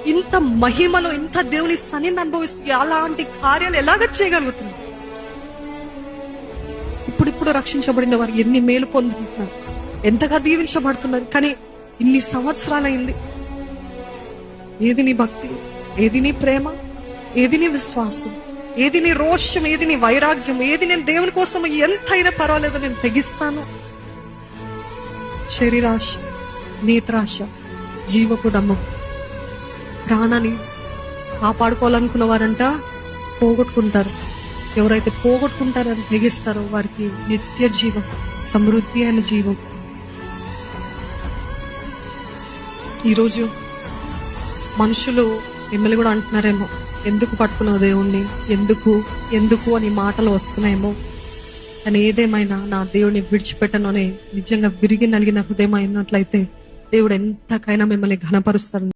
ఇంత మహిమలో ఇంత దేవుని సన్నిధిని అనుభవిస్తూ అలాంటి కార్యాలు ఎలాగ చేయగలుగుతున్నారు? ఇప్పుడిప్పుడు రక్షించబడిన వారు ఎన్ని మేలు పొందుకుంటున్నారు, ఎంతగా దీవించబడుతున్నారు. కానీ ఇన్ని సంవత్సరాలైంది. ఏది నీ భక్తి, ఏది నీ ప్రేమ, ఏది నీ విశ్వాసం, ఏది నీ రోషం, ఏది నీ వైరాగ్యం, ఏది నేను దేవుని కోసం ఎంతైనా పర్వాలేదు నేను తెగిస్తాను? శరీరాశ, నేత్రాశ, జీవపు డమ్మం, ప్రాణాన్ని కాపాడుకోవాలనుకున్న వారంట పోగొట్టుకుంటారు. ఎవరైతే పోగొట్టుకుంటారని తెగిస్తారో వారికి నిత్య జీవం, సమృద్ధి అయిన జీవం. ఈరోజు మనుషులు మిమ్మల్ని కూడా అంటున్నారేమో, ఎందుకు పట్టుకున్నావు దేవుణ్ణి, ఎందుకు అని మాటలు వస్తున్నాయేమో. కానీ ఏదేమైనా నా దేవుడిని విడిచిపెట్టను అని నిజంగా విరిగి నలిగిన హృదయం అయినట్లయితే దేవుడు ఎంతకైనా మిమ్మల్ని ఘనపరుస్తారు.